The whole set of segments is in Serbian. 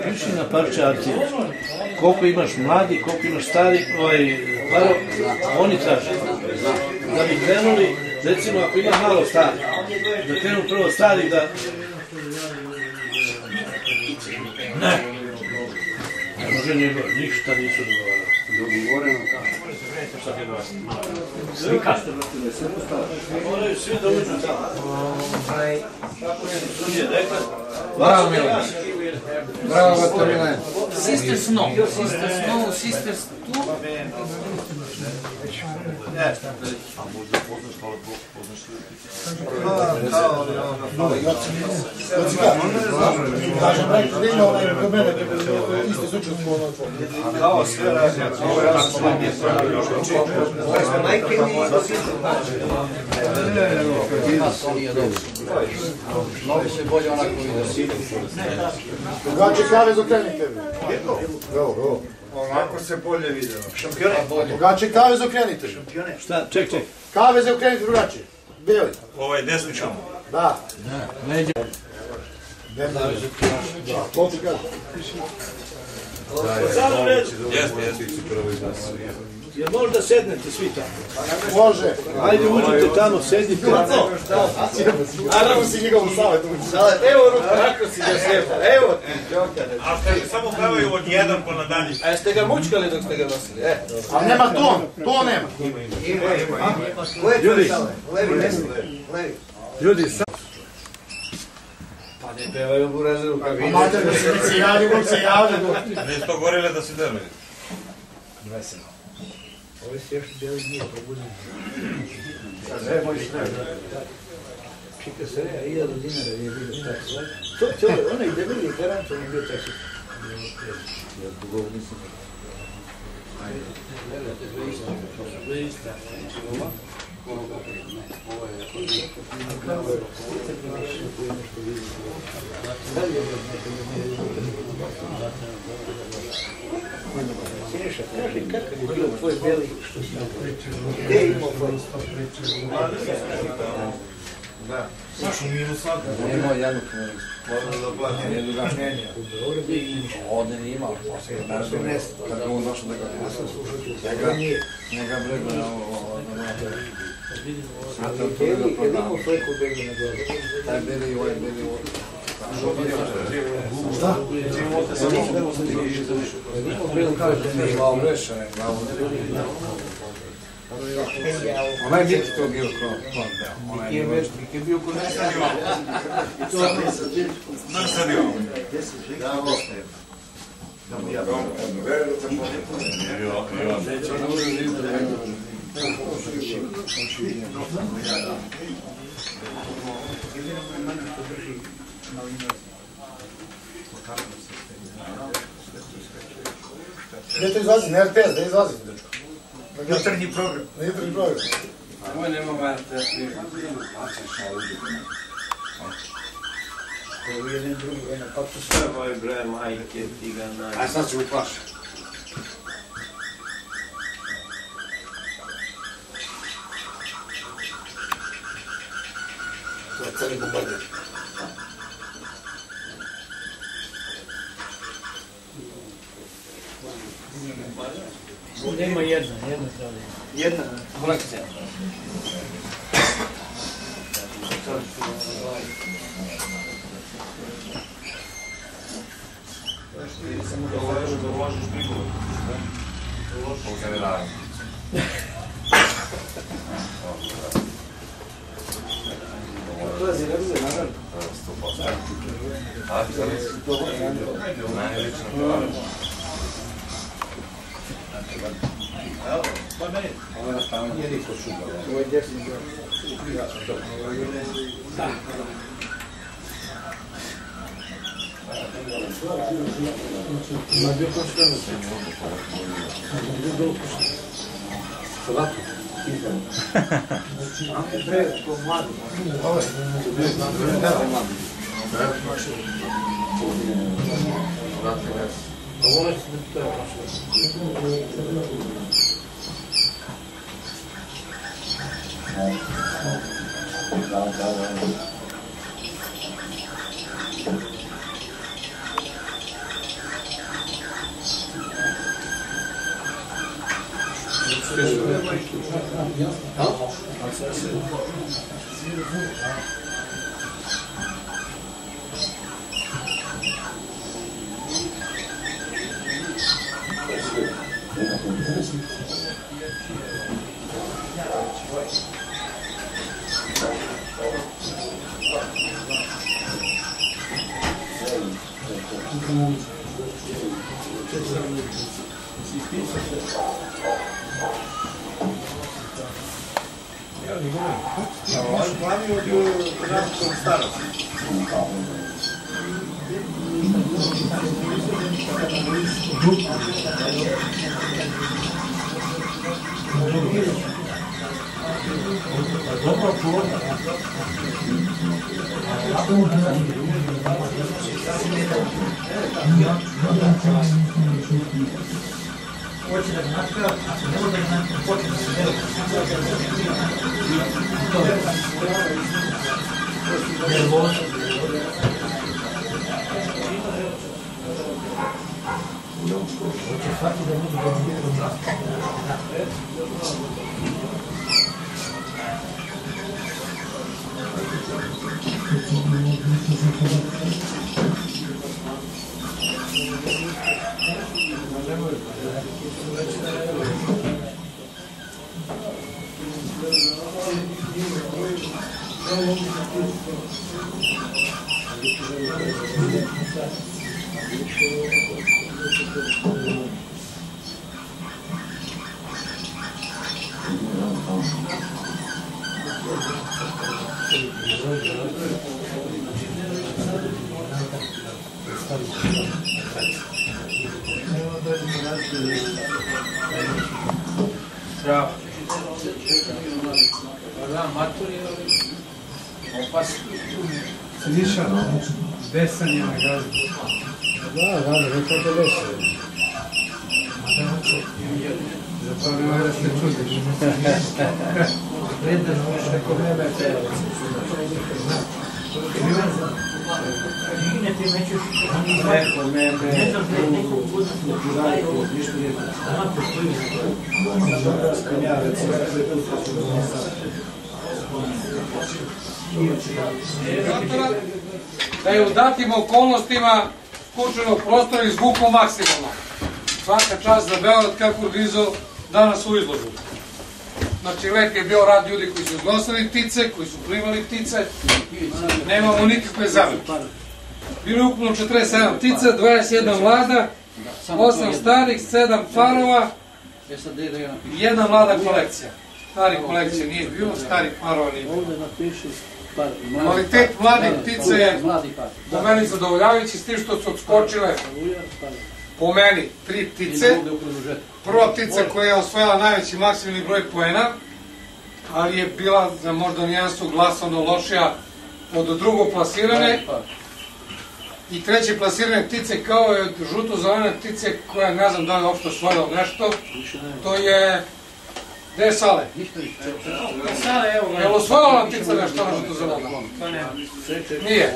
Piši na parče arhiv. Koliko imaš mladi, koliko imaš stari, parov, oni traže. Da bi krenuli, recimo ako ima malo stari, da krenu prvo stari da... Ne. Ne može ništa nisu dogovarali. Dogovoreno tako. Slika. Moraju svi da uđu tamo. Bravo, Milan. Bravo, Gotovina. Sisters no. Sisters no, sisters tu. A možda poznaš, ali poznaš li? Kažem, da ima onaj kod mene, isti slučaj smo ono tvoj. Kao sve radi, ovo je raz manje. Mnogo se bolje onako ide. Drugačije kavez okrenite. Evo. Onako se bolje vidio. Šampione? Drugačije kavez okrenite. Šta? Ček. Kavez okrenite drugačije. Bijeli. Ovo je desni čamo. Da. Leđa. To ti kaže. Jeste. Jel možda sednete svi tamo? Može. Ajde uđite tamo, sedite. Naravno si njegovom savjetu. Evo ruku, kako si ga slijepa, evo ti, džokane. A ste samo pevaju od jedan pa nadalje. A jeste ga mučkali dok ste ga nosili, A nema to nema. Ljudi, ljudi, Pa ne pevaju burazeru kako A mater da se javlja. Ne to gorile da se drve. Ovo si još bijeli nije probuđen. Čika se rea, 1000 dinara je bilo tako. Onaj debeli je garant, on je bio tako. Ja dugo nisam. Siniša, kaži, kakav je bio tvoj beli što si napričao? Gdje je imao tvoj? Da. Sašu minus svaka. Nemoj Januk, Možda da platim. jednu gašnjenja. Ovdje nije imao. Kad je on došao da ga njega bregu na ovo. Je li imao fleku beli na glavu? Taj beli i ovaj beli ovo. Šta? Glavu rešene, glavu onaj Miki to bio klon deo. Onaj je bio kod nas. Na stadionu. Da, ostaje. Gdje to izlazi? Na RTS, da izlazi? Jutarnji program. Na jutarnji program. Ovo nema RTS. Ovo je jedan drugi, jedna papu. Ovaj bre, majke, ti ga naj... A sad ću uplaši. To je crni bombarder. nema jedna treba. Jedna kolekcija. Ovo je da uložiš prigovor. Ovo se ne radi. Ulazi rebuze, naravno. 100%. A ti sad najlično pravi. Evo, pa meni. Ovo je nastavno. Jedi ko šuga. Ovo je desni gledam. Da. Ma bio ko što Salatu. Pre, ko mladi. Ovo je. Ovo je to je Siniša, desan je na gazu. Da, već je to desan. Zato nema da se čudiš. Neko vreme te... Neko mene... Da je u datim okolnostima skučenog prostora izvukao maksimalno. Svaka čast za Beograd kako organizao danas u izložbu. Znači, let je bio rad ljudi koji su iznosili ptice, koji su primali ptice, nemamo nikakve zamene. Bilo je ukupno 47 ptica, 21 mlada, 8 starih, 7 parova i jedna mlada kolekcija. Starih kolekcija nije bilo, starih parova nije bilo. Kvalitet mladih ptice je po meni zadovoljavajući, s tim što su odskočile po meni 3 ptice. Prva ptica koja je osvojila najveći maksimalni broj poena, ali je bila za možda nijansu glasovno lošija od drugo plasirane. I treće plasirane ptice kao je žuto-zelene ptice koja ne znam da li je uopšte osvojila nešto. To je... Gde je Sale? Je li osvojila ptica nešto na žuto-zelena? Nije.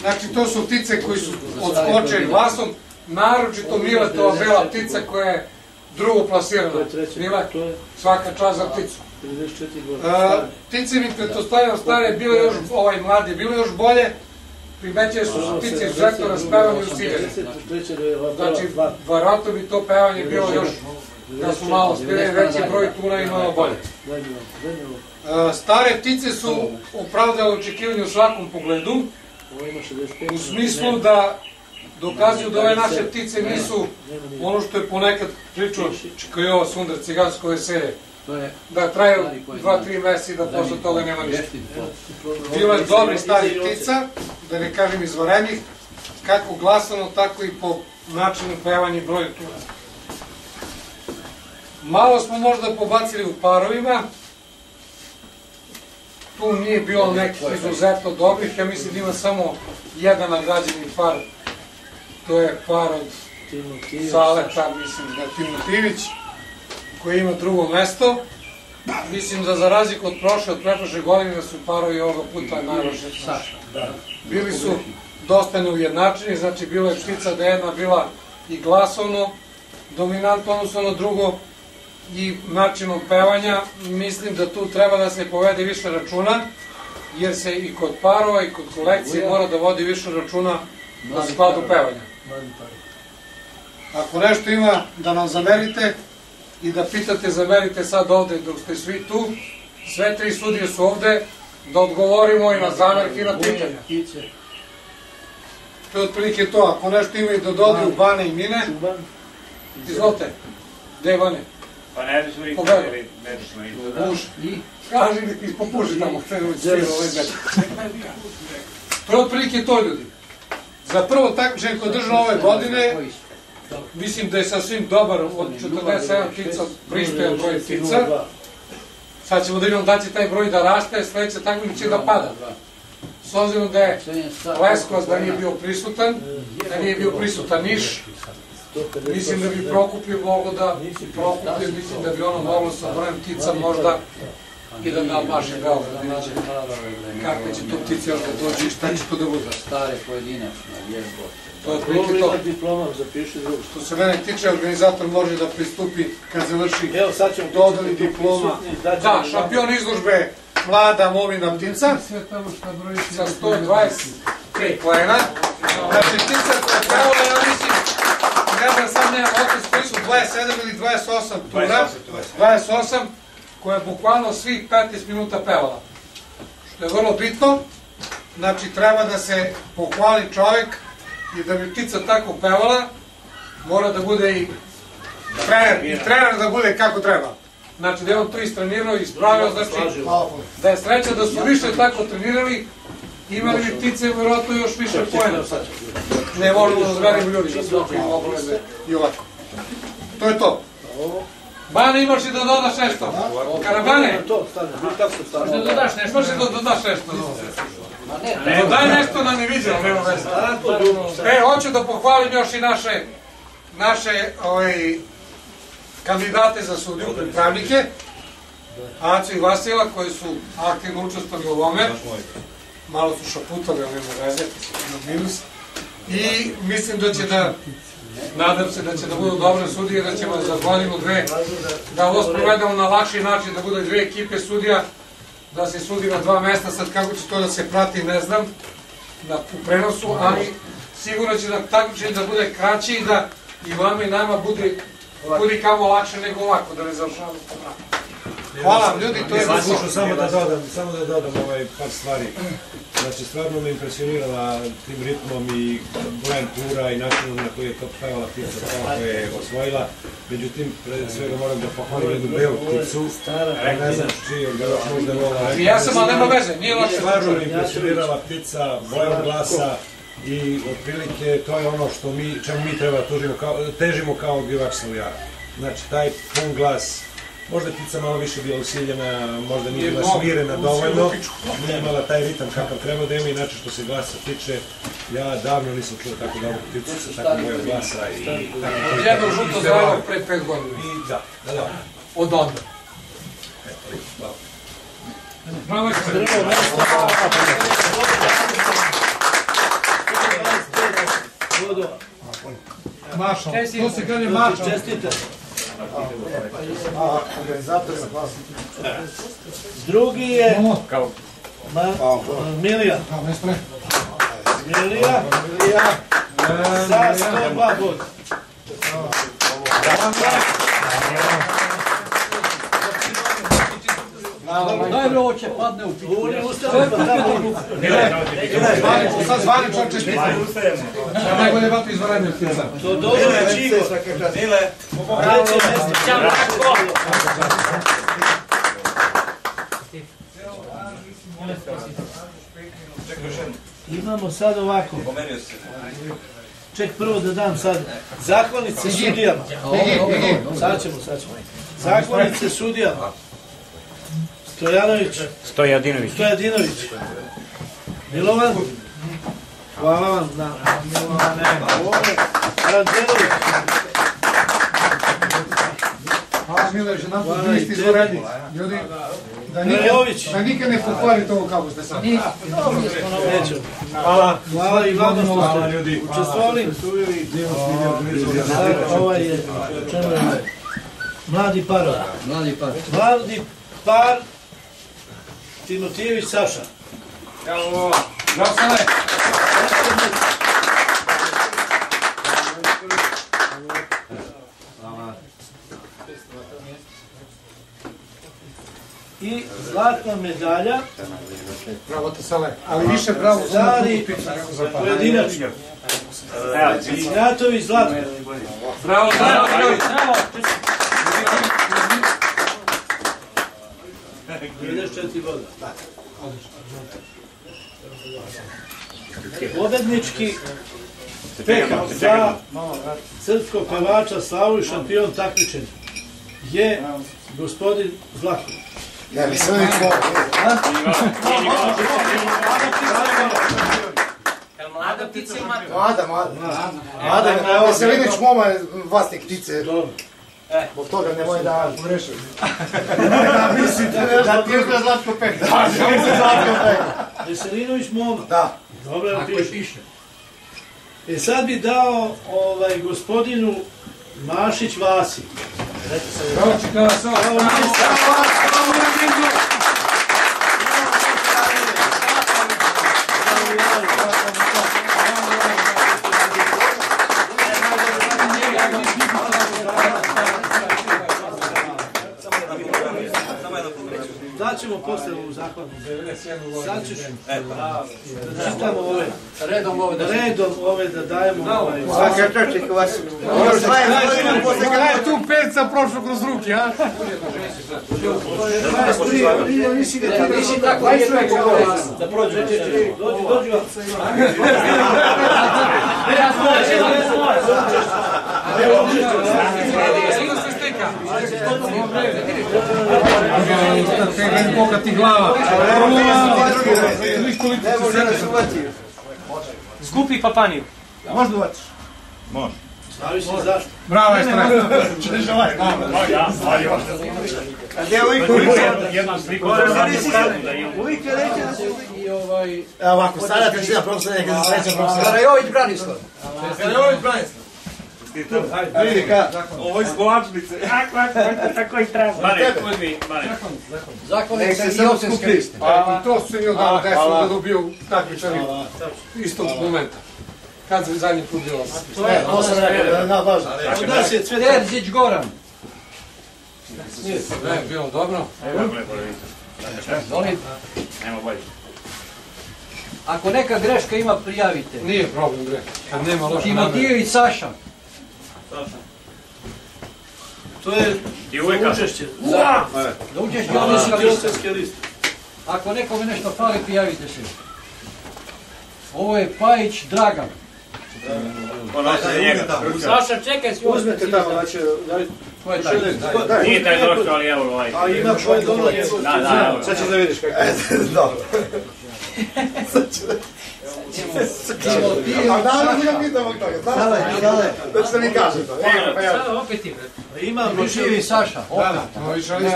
Znači to su ptice koji su odskočili glasom, naročito Miletova bela ptica koja je drugo plasirana. Mile, svaka čast za pticu. Ptice mi pretpostavljam stare, bile još, mlade, bile još bolje, primećuje su ptice izuzetno raspevane u ciljeni. Znači, vjerojatno bi to pevanje bilo još, da su malo spirali, veći broj tuna i malo bolje. Stare ptice su opravdale očekivanje u svakom pogledu, u smislu da dokazuju da ove naše ptice nisu ono što je ponekad pričao Čikajovo Sundar cigansko veselje, da traju 2-3 mjeseca i da posle toga nema ništa. Bilo je dobri starih ptica, da ne kažem izvarenih, kako glasano, tako i po načinu pevanja i broju tuna. Malo smo možda pobacili u parovima, tu nije bilo nekih izuzetno dobrih, ja mislim da ima samo jedan nagrađeni par, to je par od Saleta, mislim da je Timotivić, koji ima drugo mesto. Mislim da za razliku od pretprošle godine da su parovi ovoga puta najloše Saša. Bili su dosta neujednačeni, znači bila je ptica da jedna bila i glasovno dominantno, odnosno na drugo, i načinom pevanja, mislim da tu treba da se povede više računa, jer se i kod parova i kod kolekcije mora da vodi više računa na skladu pevanja. Ako nešto ima da nam zamerite i da pitate, zamerite sad ovde dok ste svi tu, sve tri sudije su ovde, da odgovorimo i na zamerke i na pitanja. To je otprilike to, ako nešto ima i da dodaju Bane i Mine, izvolite, gde je Bane? Pa ne bismo ih Pogledaj. vidjeli, ne bismo ih vidjeli. Puši. Kaži mi ti popuši tamo, svira ovaj bet. To je otprilike to, ljudi. Za prvo takmičenje koje je držano ove godine, mislim da je sasvim dobar, od 47 ptica, pristojan broj ptica. Sad ćemo da vidimo da će taj broj da raste, sledeće takmičenje će da pada. S obzirom da je Leskovac da nije bio prisutan, da nije bio prisutan Niš, mislim da bi Prokuplje moglo da, mislim da bi ono moglo sa brojem ptica možda i da nabaši Beograd, da vidjet kakve će to ptice još da dođe i šta će to da bude. Stare pojedinačno, jezbo. To je otprilike to. Što se mene tiče, organizator može da pristupi kad završi dodali diploma. Da, šampion izložbe mlada momina ptica sa 123 plena. Znači ptica koja pravo da ja mislim, ne znam sad nemam otis koji su 27 ili 28 tura, 28, koja je bukvalno svih 15 minuta pevala. Što je vrlo bitno, znači treba da se pohvali čovek i da bi ptica tako pevala, mora da bude i trener da bude kako treba. Znači da je on to istrenirao i ispravio, znači da je sreća da su više tako trenirali, imali bi ptice vjerojatno još više pojena. Ne možemo da zverimo ljudi da smo imamo obaveze i ovako. To je to. Bane, imaš i da dodaš nešto? Karabane? Da dodaš nešto? Imaš i da dodaš nešto? Daj nešto na neviđeno, nema veze. Hoću da pohvalim još i naše kandidate za sudiju, pripravnike, Aco i Vasila, koji su aktivno učestvovali u ovome. Malo su šaputali, ali nema veze, na minus. I mislim da će da, nadam se da će da budu dobre sudije, da ćemo za godinu, dve, da ovo sprovedemo na lakši način, da bude dve ekipe sudija, da se sudi na dva mesta. Sad kako će to da se prati, ne znam, u prenosu, ali sigurno će da takmičenje da bude kraći i da i vama i nama bude kamo lakše nego ovako, da ne završavamo po mraku. Hvala vam ljudi, to je to. Samo da dodam par stvari. Znači, stvarno me impresionirala tim ritmom i brojem tura i načinom na koji je to pevala ptica koja je osvojila. Međutim, pred svega moram da pohvalim jednu belu pticu. Ne znam čiji je možda vola. I ja sam, ali nema veze, nije lakše. Stvarno me impresionirala ptica, bojom glasa i otprilike to je ono čemu mi treba težimo kao odgivač Salujara. Znači, taj pun glas. Možda je ptica malo više bila usiljena, možda nije bila smirena dovoljno, nije imala taj ritam kakav treba da ima, inače što se glasa tiče, ja davno nisam čuo tako dobru pticu sa tako mojeg glasa i tako... Jedno žuto zralo pre 5 godina. Da. Od onda. Hvala. Mašo, to se kaže Mašo. Čestite. Drugi je Milija. Milija sa 102 boda. Najbolje ovo će padne u pitu. Sad zvanično ćeš piti. Najbolje vato izvarenje ptica. To dobro je čigo. Mile. Imamo sad ovako. Ček prvo da dam sad zahvalnice sudijama. Sad ćemo. Zahvalnice sudijama. Stojadinović. Milovan. Hvala vam na Milovane. Aranđelović. Hvala Milović, jedan put vi ste izvoredi. Ljudi, da nikad ne pokvarite ovo kako ste sad. Nećemo. Hvala i vama što ste učestvovali. Ovaj je, čemu je Mladi parova. Mladi par. Mladi par Timotijević Saša. Evo, Žasale. I zlatna medalja. Bravo te Sale. Ali više bravo za Stari pojedinačno. Ignjatović Zlatko. Bravo, bravo, bravo. 94 boda. Pobednički pekar za srpskog pevača Slavu i šampion takmičenja je gospodin Zlatko. Ne, mislim da je to. Mlada ptica ima... Mlada, Veselinić moma je vlasnik ptice. Dobro. Zbog toga nemoj da pogrešim. Da mislite da ti je Zlatko pek. Da, Zlatko pek. Veselinović moma. Da. Dobro, da piše. E sad bi dao gospodinu Mašić Vasi. Bravo, čekala sam. Daćemo posle ovu zahvalnu. Sad ćeš da čitamo ove. Redom ove da dajemo. Svaka čoček vas. Tu perca prošlo kroz ruke, a? Nisi tako da prođe. Dođi vam. Tegaj pokati glava. Skupi papaniju. Možda uvačiš. Stavi se zašto? Bravo, je strana. A gdje uvijek? Uvijek je reći da se Evo ovako, sada trećina profesora, neka se sreća profesora. Karajović Branislav. Ovo iz kolačnice. Tako i treba. Mare, uzmi, Mare. Zakonica i ocenska lista. I to su im dao da sam da dobio takmičari istog momenta. Kad sam zadnji put bio osam. To sam rekao, da, važno. Od nas je Cvetan. Terzić Goran. Ne, bilo dobro. Nemo bolje. Ako neka greška ima, prijavite. Nije problem, bre. Kad nema loša namera. Timotijević Saša. To je I uvijek kažem. učešće. Da uđeš Za lista. ocenske liste. Ako nekome nešto fali, prijavite se. Ovo je Pajić Dragan. Ono je njega. Saša, čekaj, si Uzmete tamo, znači, Ko je taj? Nije taj došao, ali evo ovaj. A ima tvoj dolar. Da, evo. sad ćeš da vidiš kako je. Dobro. A danas ga pitam ovog toga, znaš? Da ćete mi kažete to. Sada opet ti, bre. Ima Timotijević Saša. No, više ali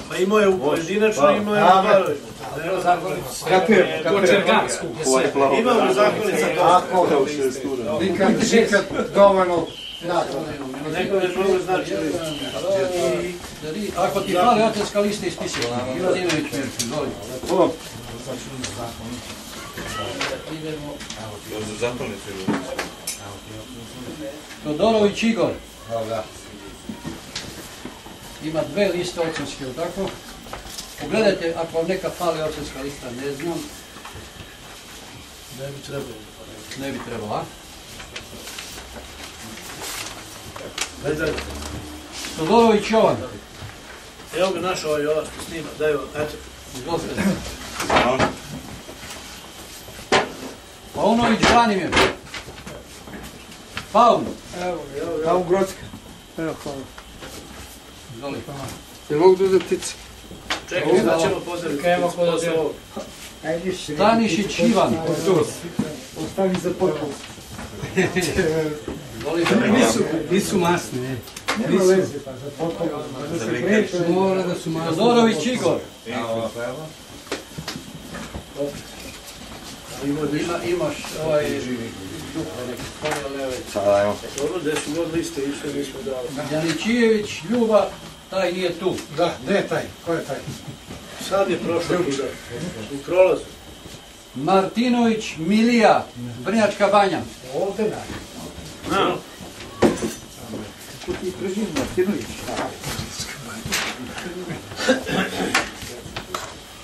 Pa imao je u pojedinačno, imao je u barovi. Kočergansku. Ima u zakonica kao. Nikad dovoljno. Neko ne dobro znači listu. Ako ti fali ocenska lista, ispisuj. Miladinović Mirko, izvoli. Todorović Igor. Ima 2 liste ocenske, ili tako? Pogledajte, ako vam neka fali ocenska lista, ne znam. Ne bi trebalo. Ne bi trebalo, a? Gledaj. Todorović Jovan. Evo ga naš ovaj Jovan snima. Daj ovo, eto. Izvolite. Paunović Branimir. Paun. Tamo Grocka. Izvolite. Jel mogu da uzeti ptice? Čekaj, sad ćemo pozdraviti. Kajemo pozdraviti. Stanišić Ivan. Ostavi za potpun. Nisu masne, ne. Nema veze, pa za potpun. Mora da su masne. Todorović Igor. Imaš ovaj duha neki spolja leve. Dobro, gdje su god liste išle, mi smo dali. Janičijević Ljuba. Taj nije tu. Da, gde je taj? Ko je taj? Sad je prošlo u prolazu. Martinović Milija, Brnjačka banja. Ovdje na. Ko ti prezim Martinović?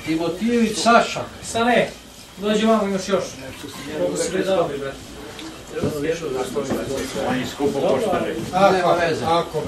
Timotijević Saša. Sane, dođi vamo imaš još. Mogu se dao bi, brate. Oni skupo koštali. Nema veze. Ako